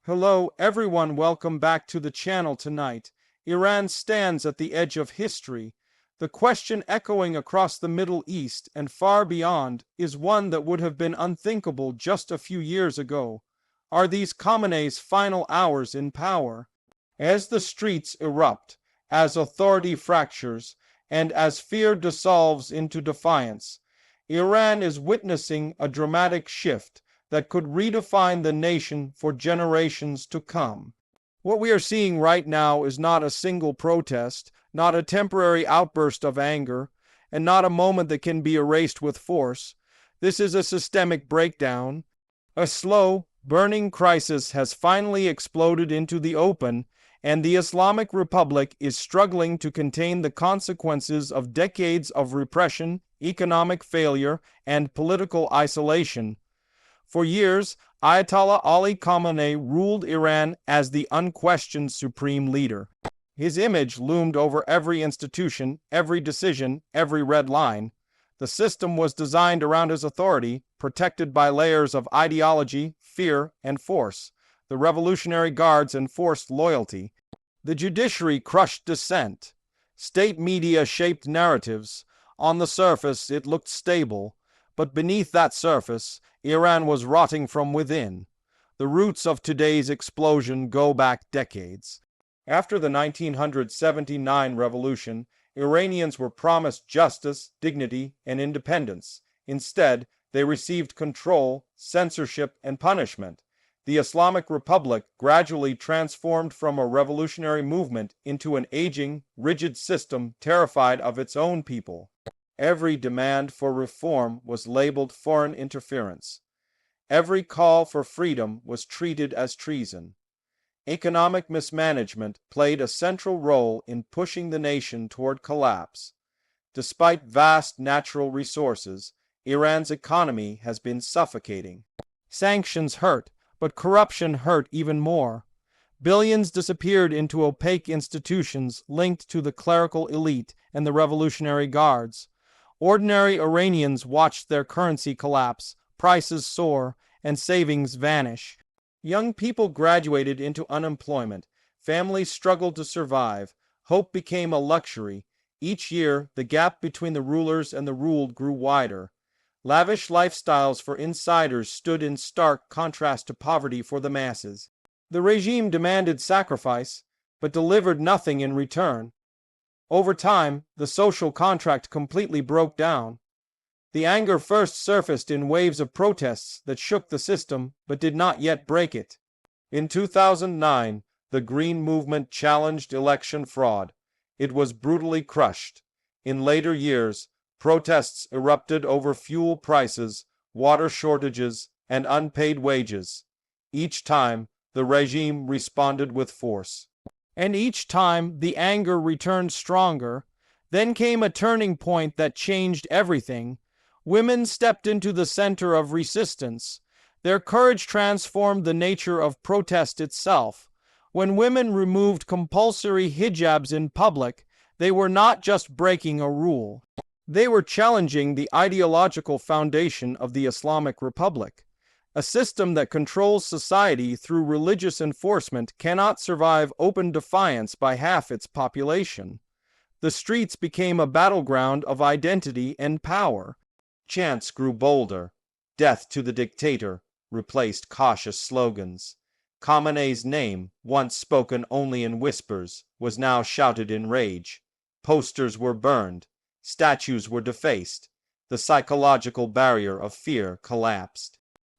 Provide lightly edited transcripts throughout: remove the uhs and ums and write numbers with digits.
Hello everyone, welcome back to the channel tonight. Iran stands at the edge of history. The question echoing across the Middle East and far beyond is one that would have been unthinkable just a few years ago. Are these Khamenei's final hours in power? As the streets erupt, as authority fractures, and as fear dissolves into defiance, Iran is witnessing a dramatic shift that could redefine the nation for generations to come. What we are seeing right now is not a single protest, not a temporary outburst of anger, and not a moment that can be erased with force. This is a systemic breakdown. A slow, burning crisis has finally exploded into the open, and the Islamic Republic is struggling to contain the consequences of decades of repression, economic failure, and political isolation. For years, Ayatollah Khamenei ruled Iran as the unquestioned supreme leader. His image loomed over every institution, every decision, every red line. The system was designed around his authority, protected by layers of ideology, fear, and force. The Revolutionary Guards enforced loyalty. The judiciary crushed dissent. State media shaped narratives. On the surface, it looked stable. But beneath that surface, Iran was rotting from within. The roots of today's explosion go back decades. After the 1979 revolution, Iranians were promised justice, dignity, and independence. Instead, they received control, censorship, and punishment. The Islamic Republic gradually transformed from a revolutionary movement into an aging, rigid system terrified of its own people. Every demand for reform was labeled foreign interference. Every call for freedom was treated as treason. Economic mismanagement played a central role in pushing the nation toward collapse. Despite vast natural resources, Iran's economy has been suffocating. Sanctions hurt, but corruption hurt even more. Billions disappeared into opaque institutions linked to the clerical elite and the Revolutionary Guards. Ordinary Iranians watched their currency collapse, prices soar, and savings vanish. Young people graduated into unemployment. Families struggled to survive. Hope became a luxury. Each year, the gap between the rulers and the ruled grew wider. Lavish lifestyles for insiders stood in stark contrast to poverty for the masses. The regime demanded sacrifice, but delivered nothing in return. Over time, the social contract completely broke down. The anger first surfaced in waves of protests that shook the system but did not yet break it. In 2009, the Green Movement challenged election fraud. It was brutally crushed. In later years, protests erupted over fuel prices, water shortages, and unpaid wages. Each time, the regime responded with force. And each time, the anger returned stronger. Then came a turning point that changed everything. Women stepped into the center of resistance. Their courage transformed the nature of protest itself. When women removed compulsory hijabs in public, they were not just breaking a rule. They were challenging the ideological foundation of the Islamic Republic. A system that controls society through religious enforcement cannot survive open defiance by half its population. The streets became a battleground of identity and power. Chants grew bolder. Death to the dictator replaced cautious slogans. Khamenei's name, once spoken only in whispers, was now shouted in rage. Posters were burned. Statues were defaced. The psychological barrier of fear collapsed.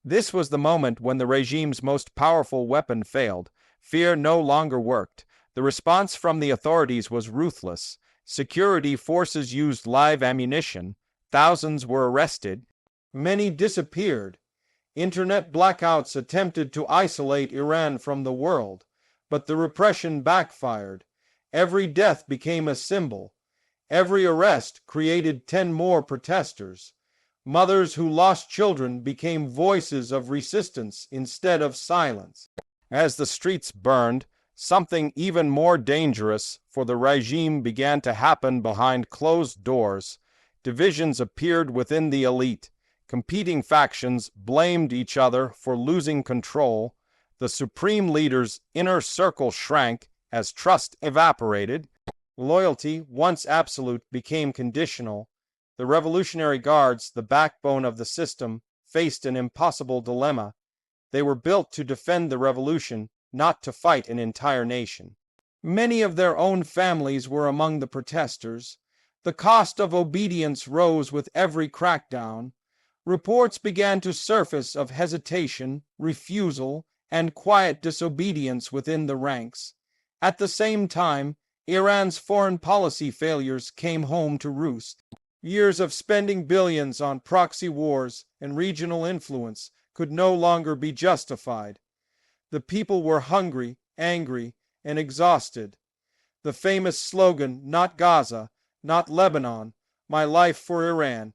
This was the moment when the regime's most powerful weapon failed. Fear no longer worked. The response from the authorities was ruthless. Security forces used live ammunition. Thousands were arrested. Many disappeared. Internet blackouts attempted to isolate Iran from the world, but the repression backfired. Every death became a symbol. Every arrest created 10 more protesters. Mothers who lost children became voices of resistance instead of silence. As the streets burned, something even more dangerous for the regime began to happen behind closed doors. Divisions appeared within the elite. Competing factions blamed each other for losing control. The supreme leader's inner circle shrank as trust evaporated. Loyalty, once absolute, became conditional. The Revolutionary Guards, the backbone of the system, faced an impossible dilemma. They were built to defend the revolution, not to fight an entire nation. Many of their own families were among the protesters. The cost of obedience rose with every crackdown. Reports began to surface of hesitation, refusal, and quiet disobedience within the ranks. At the same time, Iran's foreign policy failures came home to roost. Years of spending billions on proxy wars and regional influence could no longer be justified. The people were hungry, angry, and exhausted. The famous slogan, "Not Gaza, not Lebanon, my life for Iran,"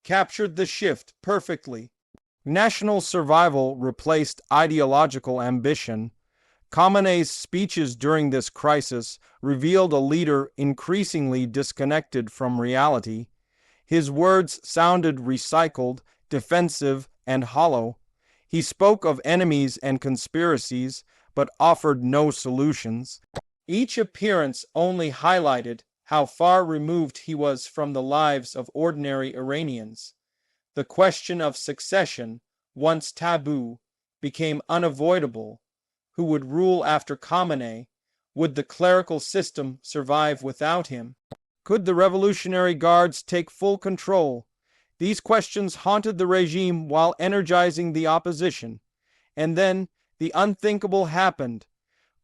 captured the shift perfectly. National survival replaced ideological ambition. Khamenei's speeches during this crisis revealed a leader increasingly disconnected from reality. His words sounded recycled, defensive, and hollow. He spoke of enemies and conspiracies, but offered no solutions. Each appearance only highlighted how far removed he was from the lives of ordinary Iranians. The question of succession, once taboo, became unavoidable. Who would rule after Khamenei? Would the clerical system survive without him? Could the Revolutionary Guards take full control? These questions haunted the regime while energizing the opposition. And then the unthinkable happened.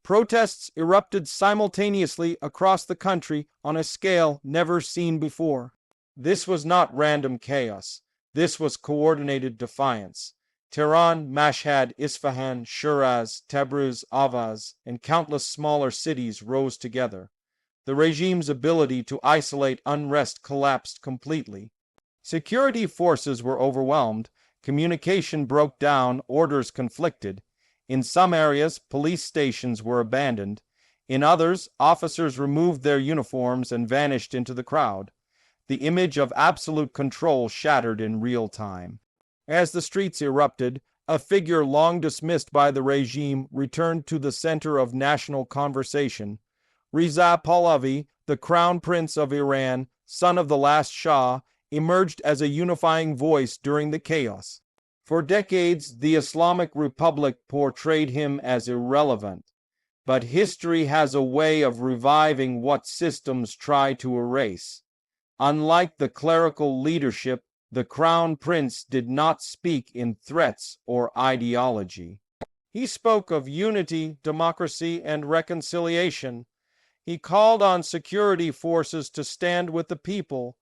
Protests erupted simultaneously across the country on a scale never seen before. This was not random chaos. This was coordinated defiance. Tehran, Mashhad, Isfahan, Shiraz, Tabriz, Avaz, and countless smaller cities rose together. The regime's ability to isolate unrest collapsed completely. Security forces were overwhelmed, communication broke down, orders conflicted. In some areas, police stations were abandoned. In others, officers removed their uniforms and vanished into the crowd. The image of absolute control shattered in real time. As the streets erupted, a figure long dismissed by the regime returned to the center of national conversation. Reza Pahlavi, the crown prince of Iran, son of the last Shah, emerged as a unifying voice during the chaos. For decades, the Islamic Republic portrayed him as irrelevant. But history has a way of reviving what systems try to erase. Unlike the clerical leadership, the crown prince did not speak in threats or ideology. He spoke of unity, democracy, and reconciliation. He called on security forces to stand with the people.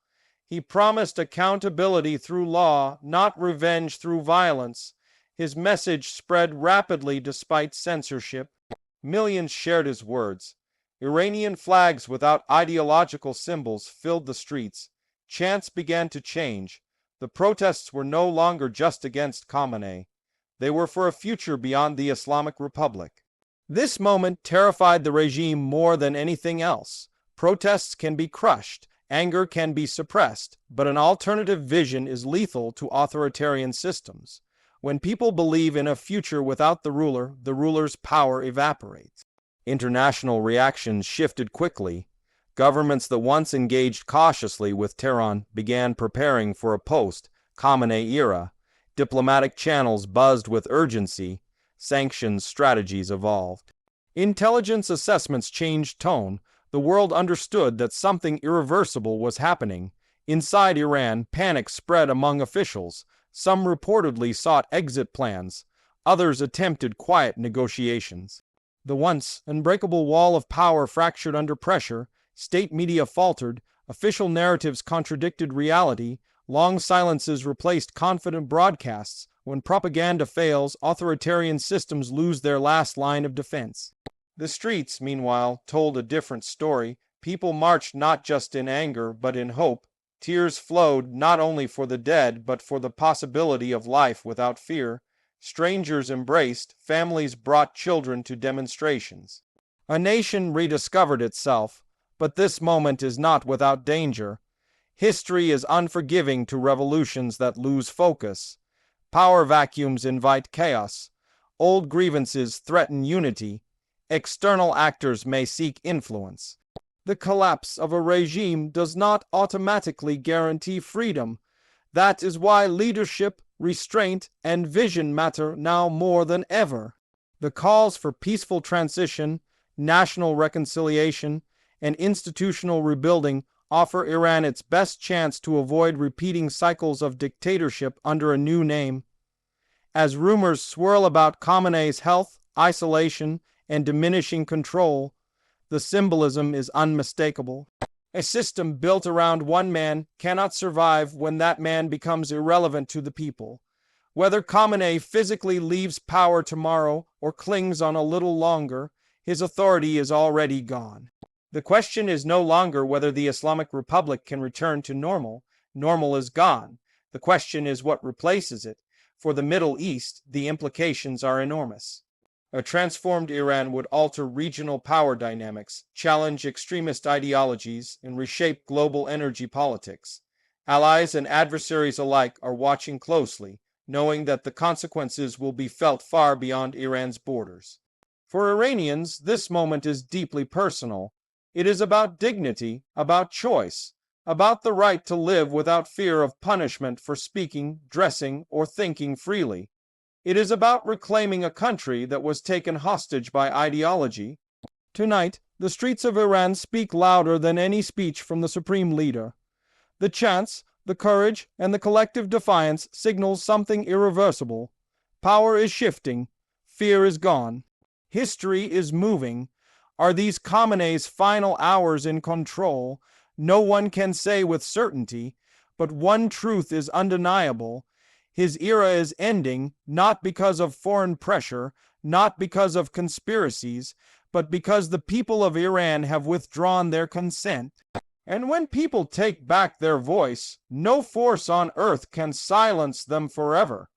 He promised accountability through law, not revenge through violence. His message spread rapidly despite censorship. Millions shared his words. Iranian flags without ideological symbols filled the streets. Chants began to change. The protests were no longer just against Khamenei. They were for a future beyond the Islamic Republic. This moment terrified the regime more than anything else. Protests can be crushed, anger can be suppressed, but an alternative vision is lethal to authoritarian systems. When people believe in a future without the ruler's power evaporates. International reactions shifted quickly. Governments that once engaged cautiously with Tehran began preparing for a post-Khamenei era. Diplomatic channels buzzed with urgency. Sanctions strategies evolved. Intelligence assessments changed tone. The world understood that something irreversible was happening. Inside Iran, panic spread among officials. Some reportedly sought exit plans. Others attempted quiet negotiations. The once unbreakable wall of power fractured under pressure. State media faltered. Official narratives contradicted reality. Long silences replaced confident broadcasts. When propaganda fails, authoritarian systems lose their last line of defense. The streets, meanwhile, told a different story. People marched not just in anger, but in hope. Tears flowed not only for the dead, but for the possibility of life without fear. Strangers embraced, families brought children to demonstrations. A nation rediscovered itself, but this moment is not without danger. History is unforgiving to revolutions that lose focus. Power vacuums invite chaos. Old grievances threaten unity. External actors may seek influence. The collapse of a regime does not automatically guarantee freedom. That is why leadership, restraint, and vision matter now more than ever. The calls for peaceful transition, national reconciliation, and institutional rebuilding offer Iran its best chance to avoid repeating cycles of dictatorship under a new name. As rumors swirl about Khamenei's health, isolation, and diminishing control, the symbolism is unmistakable. A system built around one man cannot survive when that man becomes irrelevant to the people. Whether Khamenei physically leaves power tomorrow or clings on a little longer, his authority is already gone. The question is no longer whether the Islamic Republic can return to normal. Normal is gone. The question is what replaces it. For the Middle East, the implications are enormous. A transformed Iran would alter regional power dynamics, challenge extremist ideologies, and reshape global energy politics. Allies and adversaries alike are watching closely, knowing that the consequences will be felt far beyond Iran's borders. For Iranians, this moment is deeply personal. It is about dignity, about choice, about the right to live without fear of punishment for speaking, dressing, or thinking freely. It is about reclaiming a country that was taken hostage by ideology. Tonight, the streets of Iran speak louder than any speech from the supreme leader. The chants, the courage, and the collective defiance signals something irreversible. Power is shifting. Fear is gone. History is moving. Are these Khamenei's final hours in control? No one can say with certainty, but one truth is undeniable. His era is ending, not because of foreign pressure, not because of conspiracies, but because the people of Iran have withdrawn their consent. And when people take back their voice, no force on earth can silence them forever.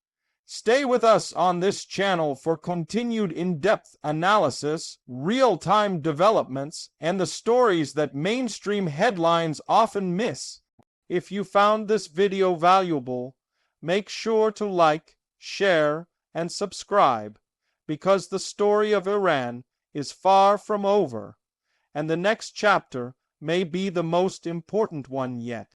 Stay with us on this channel for continued in-depth analysis, real-time developments, and the stories that mainstream headlines often miss. If you found this video valuable, make sure to like, share, and subscribe, because the story of Iran is far from over, and the next chapter may be the most important one yet.